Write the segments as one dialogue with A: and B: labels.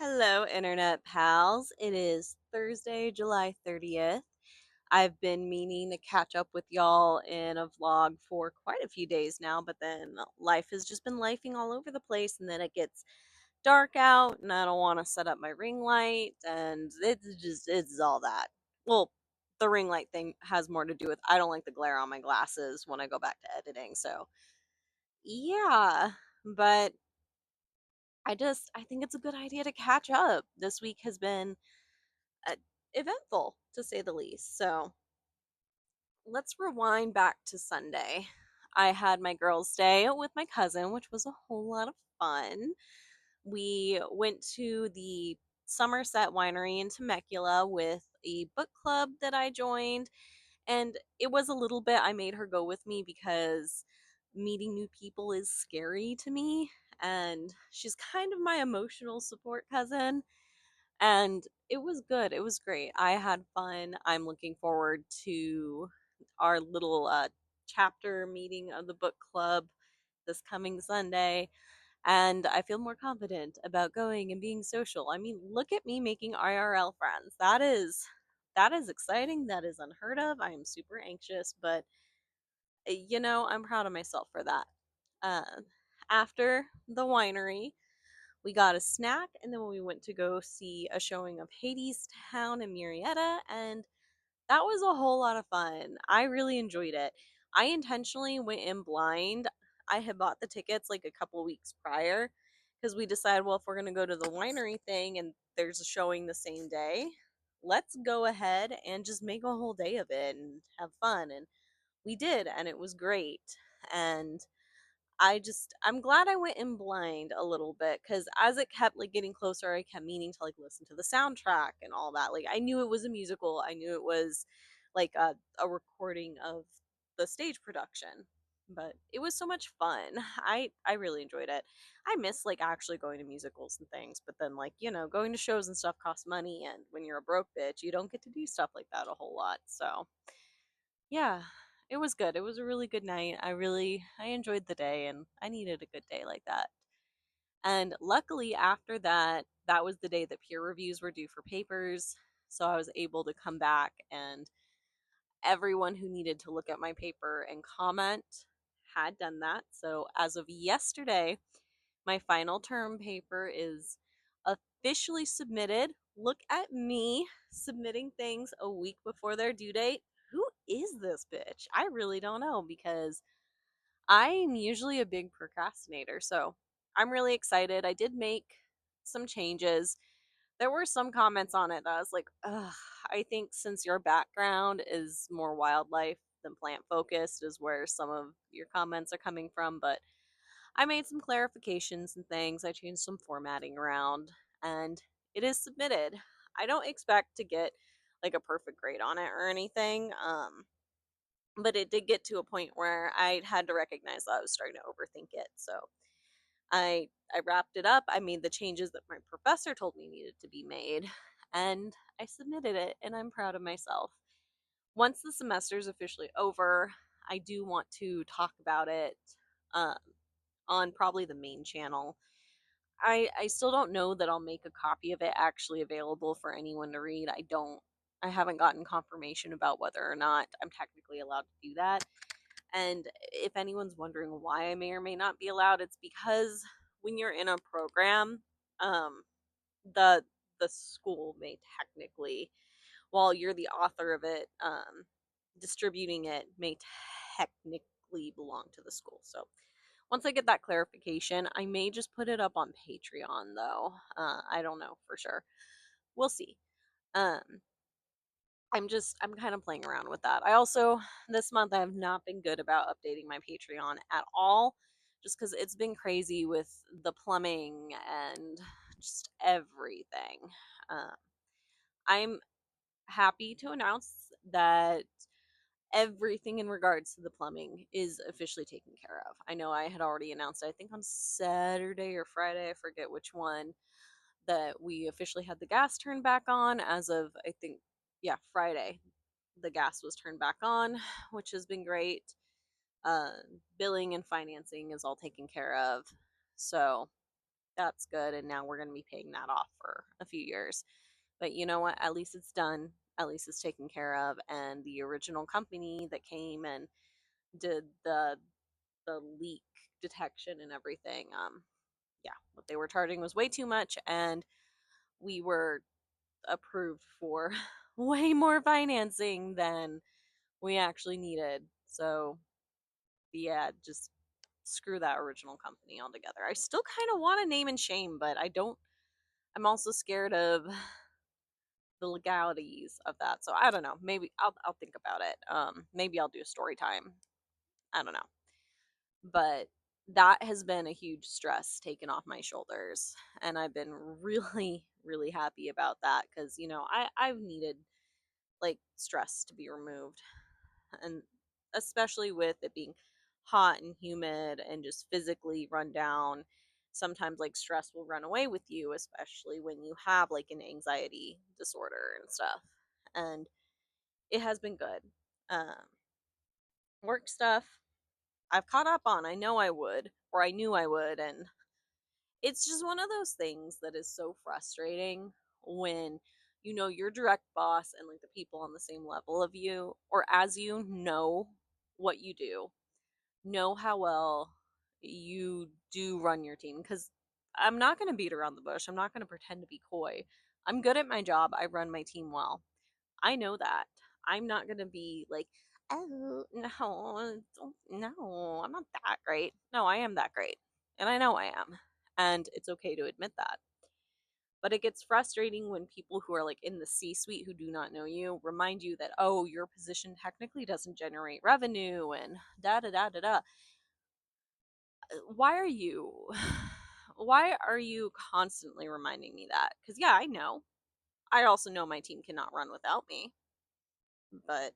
A: Hello, Internet pals. It is Thursday, July 30th. I've been meaning to catch up with y'all in a vlog for quite a few days now, but then life has just been lifing all over the place, and then it gets dark out, and I don't want to set up my ring light, and it's all that. Well, the ring light thing has more to do with I don't like the glare on my glasses when I go back to editing, so yeah. But I think it's a good idea to catch up. This week has been uh, eventful to say the least. So let's rewind back to Sunday. I had my girls' day with my cousin, which was a whole lot of fun. We went to the Somerset Winery in Temecula with a book club that I joined, and it was a little bit, I made her go with me because meeting new people is scary to me, and she's kind of my emotional support cousin. And it was good. It was great. I had fun. I'm looking forward to our little chapter meeting of the book club this coming Sunday. And I feel more confident about going and being social. I mean, look at me making IRL friends. That is exciting. That is unheard of. I am super anxious, but I'm proud of myself for that. Uh, After the winery, we got a snack, and then we went to go see a showing of Hades Town in Murrieta, and that was a whole lot of fun. I really enjoyed it. I intentionally went in blind. I had bought the tickets like a couple weeks prior because we decided, well, if we're going to go to the winery thing and there's a showing the same day, let's go ahead and just make a whole day of it and have fun. And we did, and it was great. And I'm glad I went in blind a little bit because as it kept like getting closer, I kept meaning to like listen to the soundtrack and all that. Like I knew it was a musical. I knew it was like a recording of the stage production. But it was so much fun. I really enjoyed it. I miss like actually going to musicals and things, but then like, going to shows and stuff costs money, and when you're a broke bitch, you don't get to do stuff like that a whole lot. So, yeah, it was good. It was a really good night. I enjoyed the day, and I needed a good day like that. And luckily after that, that was the day that peer reviews were due for papers, so I was able to come back, and everyone who needed to look at my paper and comment had done that. So as of yesterday, my final term paper is officially submitted. Look at me submitting things a week before their due date. Who is this bitch? I really don't know because I'm usually a big procrastinator. So I'm really excited. I did make some changes. There were some comments on it that I was like, ugh, I think since your background is more wildlife than plant focused, is where some of your comments are coming from. But I made some clarifications and things. I changed some formatting around, and it is submitted. I don't expect to get like a perfect grade on it or anything. But it did get to a point where I had to recognize that I was starting to overthink it. So I wrapped it up. I made the changes that my professor told me needed to be made, and I submitted it, and I'm proud of myself. Once the semester is officially over, I do want to talk about it um, on probably the main channel. I still don't know that I'll make a copy of it actually available for anyone to read. I haven't gotten confirmation about whether or not I'm technically allowed to do that. And if anyone's wondering why I may or may not be allowed, it's because when you're in a program, um, the the school may technically, while you're the author of it, distributing it may technically belong to the school. So once I get that clarification, I may just put it up on Patreon though. I don't know for sure. We'll see. Um, I'm kind of playing around with that. I also this month I have not been good about updating my Patreon at all, just because it's been crazy with the plumbing and just everything. Um, I'm happy to announce that everything in regards to the plumbing is officially taken care of. I know I had already announced, I think on Saturday or Friday, I forget which one, that we officially had the gas turned back on as of, I think, yeah, Friday. The gas was turned back on, which has been great. Uh, Billing and financing is all taken care of. So that's good. And now we're going to be paying that off for a few years. But you know what? At least it's done. At least it's taken care of. And the original company that came and did the leak detection and everything, yeah, what they were charging was way too much, and we were approved for way more financing than we actually needed. So yeah, just screw that original company altogether. I still kind of want to name and shame, but I don't. I'm also scared of the legalities of that. So I don't know. Maybe I'll think about it. Maybe I'll do a story time. I don't know. But that has been a huge stress taken off my shoulders, and I've been really really happy about that because I've needed like stress to be removed, and especially with it being hot and humid and just physically run down. Sometimes like stress will run away with you, especially when you have like an anxiety disorder and stuff. And it has been good. um Work stuff I've caught up on. I know I would, or I knew I would. And it's just one of those things that is so frustrating when your direct boss and like the people on the same level of you or as you know what you do, know how well you do run your team. Because I'm not going to beat around the bush, I'm not going to pretend to be coy. I'm good at my job, I run my team well. I know that. I'm not going to be like, oh no, no, I'm not that great. No, I am that great, and I know I am, and it's okay to admit that. But it gets frustrating when people who are like in the C suite who do not know you remind you that, oh, your position technically doesn't generate revenue and da da da da da. Why are you why are you constantly reminding me that? Because yeah, I know. I also know my team cannot run without me. But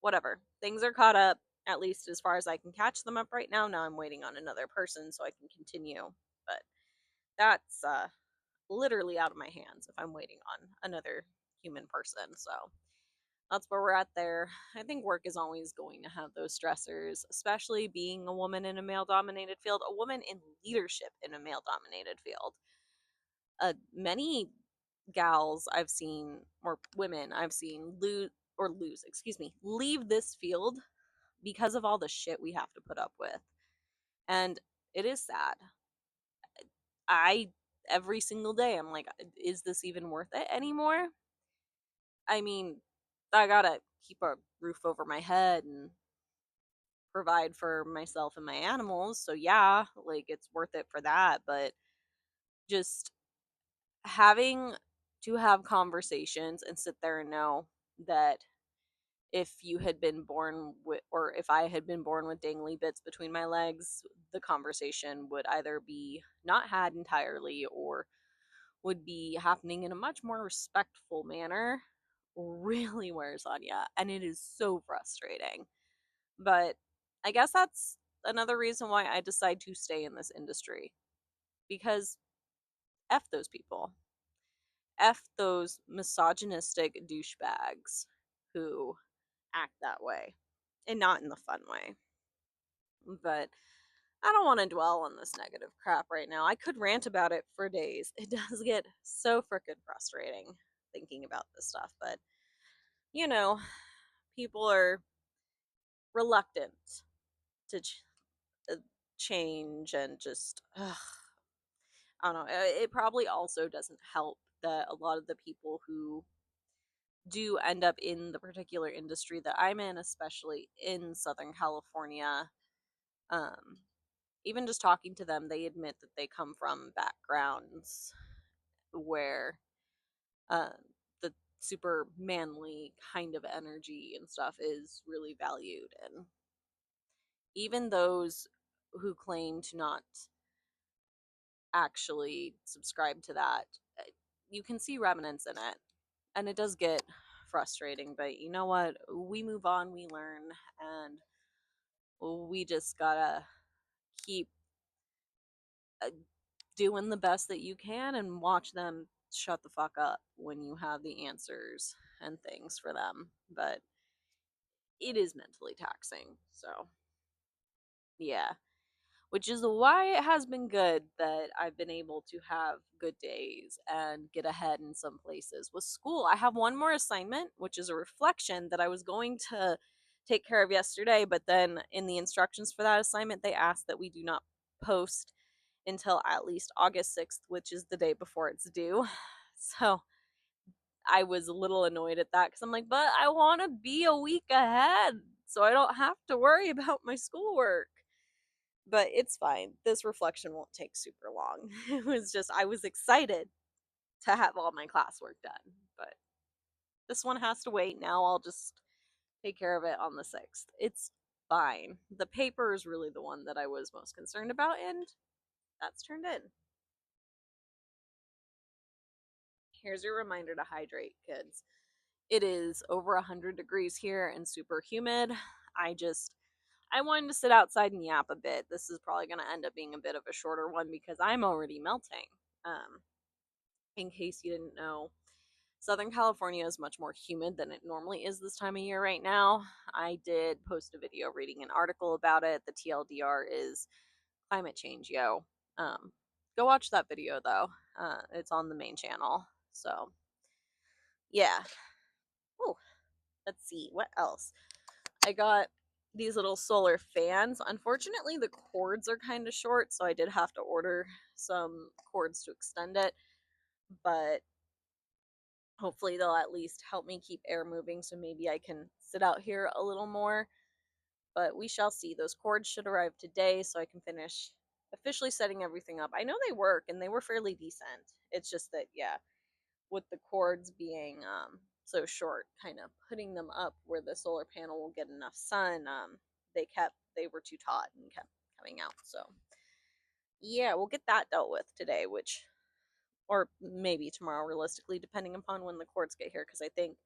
A: whatever. Things are caught up, at least as far as I can catch them up right now. Now I'm waiting on another person so I can continue. But that's literally out of my hands if I'm waiting on another human person. So that's where we're at there. I think work is always going to have those stressors, especially being a woman in a male dominated field, a woman in leadership in a male dominated field. Many gals I've seen, or women I've seen, excuse me, leave this field because of all the shit we have to put up with. And it is sad. I Every single day I'm like, is this even worth it anymore? I mean, I gotta keep a roof over my head and provide for myself and my animals. So yeah, like it's worth it for that. But just having to have conversations and sit there and know that if you had been born with, or if I had been born with dangly bits between my legs, the conversation would either be not had entirely or would be happening in a much more respectful manner. Really wears on you, and it is so frustrating. But I guess that's another reason why I decide to stay in this industry, because F those people. F those misogynistic douchebags who act that way, and not in the fun way. But I don't want to dwell on this negative crap right now. I could rant about it for days. It does get so freaking frustrating thinking about this stuff, but you know, people are reluctant to uh, change and just, I don't know. It probably also doesn't help that a lot of the people who do end up in the particular industry that I'm in, especially in Southern California, um, even just talking to them, they admit that they come from backgrounds where um, the super manly kind of energy and stuff is really valued. And even those who claim to not actually subscribe to that, uh, you can see remnants in it. And it does get frustrating, but you know what? We move on, we learn, and we just gotta keep uh, doing the best that you can and watch them shut the fuck up when you have the answers and things for them. But it is mentally taxing. So, yeah. which is why it has been good that I've been able to have good days and get ahead in some places. With school, I have one more assignment, which is a reflection that I was going to take care of yesterday, but then in the instructions for that assignment, they asked that we do not post until at least August 6th, which is the day before it's due. So I was a little annoyed at that because I'm like, but I want to be a week ahead so I don't have to worry about my schoolwork. But it's fine. This reflection won't take super long. It was just, I was excited to have all my classwork done, but this one has to wait. Now I'll just take care of it on the 6th. It's fine. The paper is really the one that I was most concerned about, and that's turned in. Here's your reminder to hydrate, kids. It is over 100 degrees here and super humid. I wanted to sit outside and yap a bit. This is probably going to end up being a bit of a shorter one because I'm already melting. Um, in case you didn't know, Southern California is much more humid than it normally is this time of year right now. I did post a video reading an article about it. The TLDR is climate change, yo. Um, go watch that video though. It's on the main channel. So, yeah. Oh, let's see. What else? I got these little solar fans. Unfortunately, the cords are kind of short, so I did have to order some cords to extend it. But hopefully, they'll at least help me keep air moving so maybe I can sit out here a little more. But we shall see. Those cords should arrive today so I can finish officially setting everything up. I know they work and they were fairly decent. It's just that, yeah, with the cords being so short, kind of putting them up where the solar panel will get enough sun, they were too taut and kept coming out. So yeah, we'll get that dealt with today, which or maybe tomorrow, realistically, depending upon when the cords get here. Because I think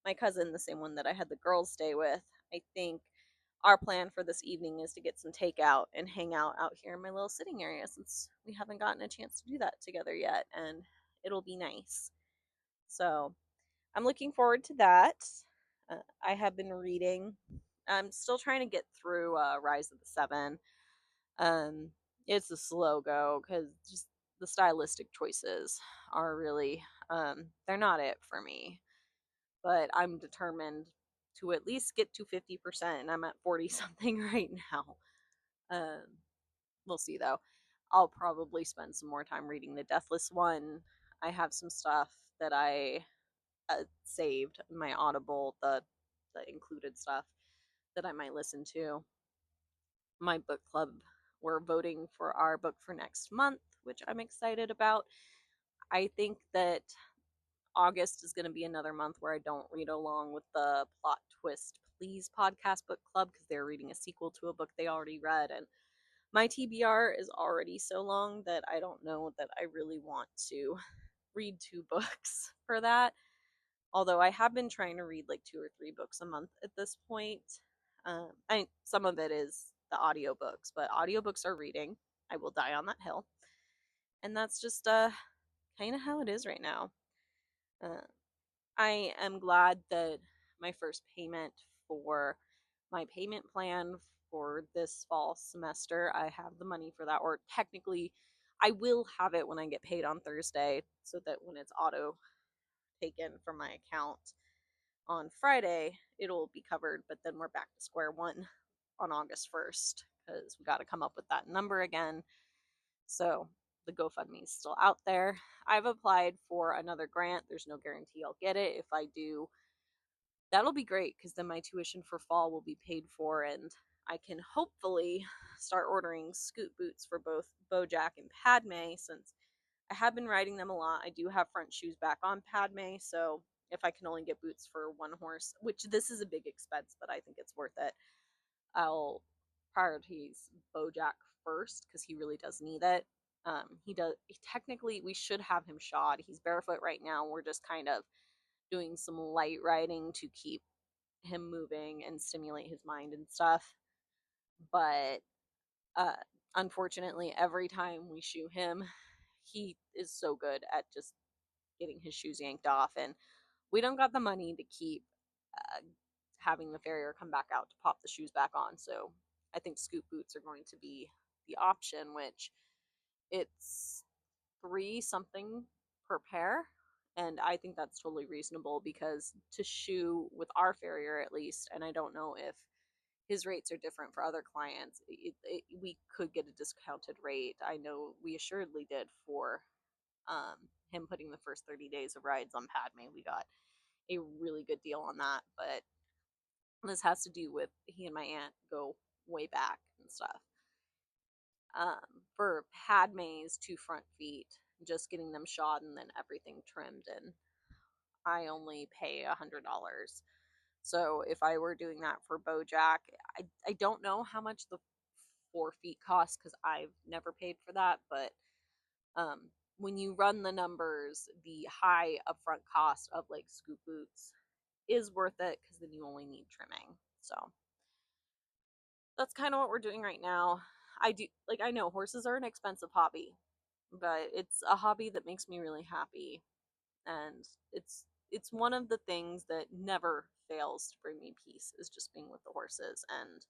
A: my cousin, the same one that I had the girls stay with, I think our plan for this evening is to get some takeout and hang out here in my little sitting area since we haven't gotten a chance to do that together yet, and it'll be nice. So I'm looking forward to that. I have been reading. I'm still trying to get through Rise of the Seven. Um, it's a slow go because just the stylistic choices are really they're not it for me. But I'm determined to at least get to 50%, and I'm at 40 something right now. Um, we'll see though. I'll probably spend some more time reading the Deathless One. I have some stuff that I saved my Audible, the included stuff that I might listen to. My book club, we're voting for our book for next month, which I'm excited about. I think that August is going to be another month where I don't read along with the Plot Twist Please podcast book club because they're reading a sequel to a book they already read, and my TBR is already so long that I don't know that I really want to read two books for that. Although I have been trying to read like 2 or 3 books a month at this point. Some of it is the audiobooks, but audiobooks are reading. I will die on that hill. And that's just kind of how it is right now. Uh, I am glad that my first payment for my payment plan for this fall semester, I have the money for that, or technically I will have it when I get paid on Thursday so that when it's auto taken from my account on Friday, it'll be covered, but then we're back to square one on August 1st because we got to come up with that number again. So the GoFundMe is still out there. I've applied for another grant. There's no guarantee I'll get it. If I do, that'll be great because then my tuition for fall will be paid for and I can hopefully start ordering scoot boots for both Bojack and Padme since I have been riding them a lot. I do have front shoes back on Padme, so if I can only get boots for one horse, which this is a big expense, but I think it's worth it, I'll prioritize Bojack first because he really does need it. He does technically we should have him shod. He's barefoot right now. We're just kind of doing some light riding to keep him moving and stimulate his mind and stuff. But uh, unfortunately, every time we shoe him, he is so good at just getting his shoes yanked off, and we don't got the money to keep uh, having the farrier come back out to pop the shoes back on. So I think scoot boots are going to be the option, which it's three something per pair. And I think that's totally reasonable because to shoe with our farrier at least, and I don't know if his rates are different for other clients, we could get a discounted rate. I know we assuredly did for him putting the first 30 days of rides on Padme. We got a really good deal on that, but this has to do with he and my aunt go way back and stuff. For Padme's two front feet, just getting them shod and then everything trimmed, and I only pay $100. So if I were doing that for Bojack, I don't know how much the 4 feet cost because I've never paid for that, but um, when you run the numbers, the high upfront cost of like scoop boots is worth it because then you only need trimming. So that's kind of what we're doing right now. I do like I know horses are an expensive hobby, but it's a hobby that makes me really happy, and it's one of the things that never fails to bring me peace is just being with the horses. And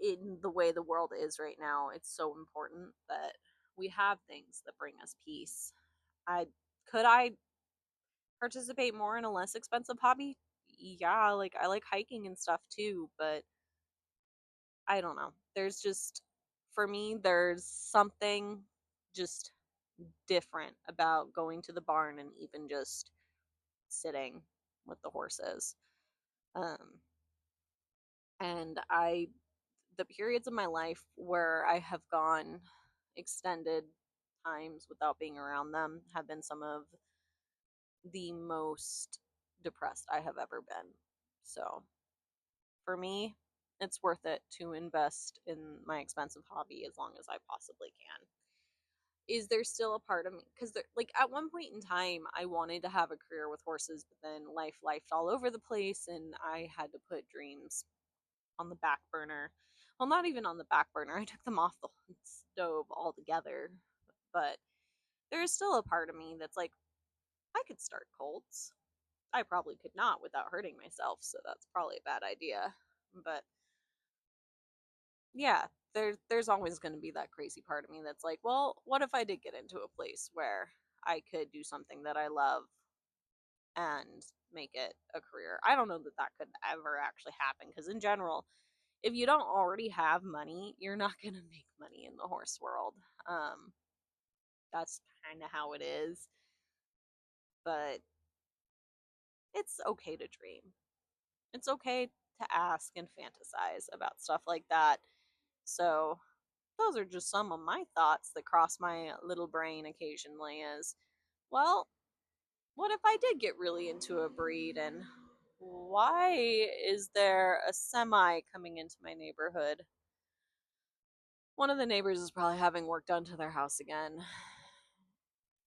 A: in the way the world is right now, it's so important that we have things that bring us peace. I participate more in a less expensive hobby? Yeah, like I like hiking and stuff too, but I don't know. There's just, for me, there's something just different about going to the barn and even just sitting with the horses. Um, and the periods of my life where I have gone extended times without being around them have been some of the most depressed I have ever been. So for me, it's worth it to invest in my expensive hobby as long as I possibly can. Is there still a part of me? Because like at one point in time, I wanted to have a career with horses, but then life lifed all over the place, and I had to put dreams on the back burner. Well, not even on the back burner. I took them off the stove altogether. But there is still a part of me that's like, I could start colts. I probably could not without hurting myself, so that's probably a bad idea. But yeah, there's always going to be that crazy part of me that's like, well, what if I did get into a place where I could do something that I love and make it a career? I don't know that that could ever actually happen because in general, if you don't already have money, you're not going to make money in the horse world. Um, that's kind of how it is, but it's okay to dream. It's okay to ask and fantasize about stuff like that. So, those are just some of my thoughts that cross my little brain occasionally is, well, what if I did get really into a breed, and why is there a semi coming into my neighborhood? One of the neighbors is probably having work done to their house again.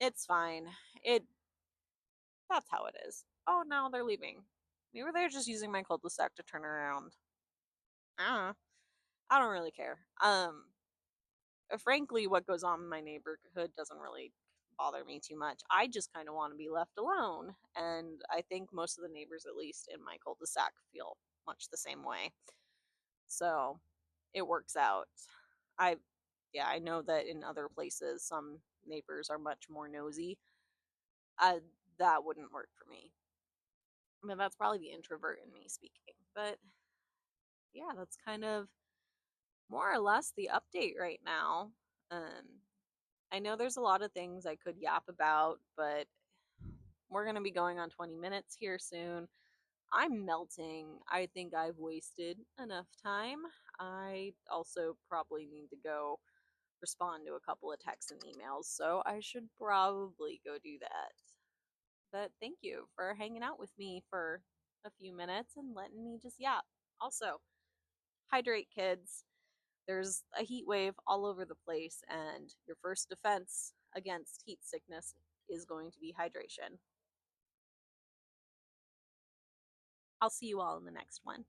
A: It's fine. It That's how it is. Oh no, they're leaving. Maybe they're just using my cul-de-sac to turn around. I don't really care. Frankly, what goes on in my neighborhood doesn't really bother me too much. I just kind of want to be left alone. And I think most of the neighbors, at least in my cul de sac, feel much the same way. So it works out. I, yeah, I know that in other places, some neighbors are much more nosy. Uh, that wouldn't work for me. I mean, that's probably the introvert in me speaking. But yeah, that's kind of more or less the update right now. Um, I know there's a lot of things I could yap about, but we're going to be going on 20 minutes here soon. I'm melting. I think I've wasted enough time. I also probably need to go respond to a couple of texts and emails, so I should probably go do that. But thank you for hanging out with me for a few minutes and letting me just yap. Also, hydrate, kids. There's a heat wave all over the place, and your first defense against heat sickness is going to be hydration. I'll see you all in the next one.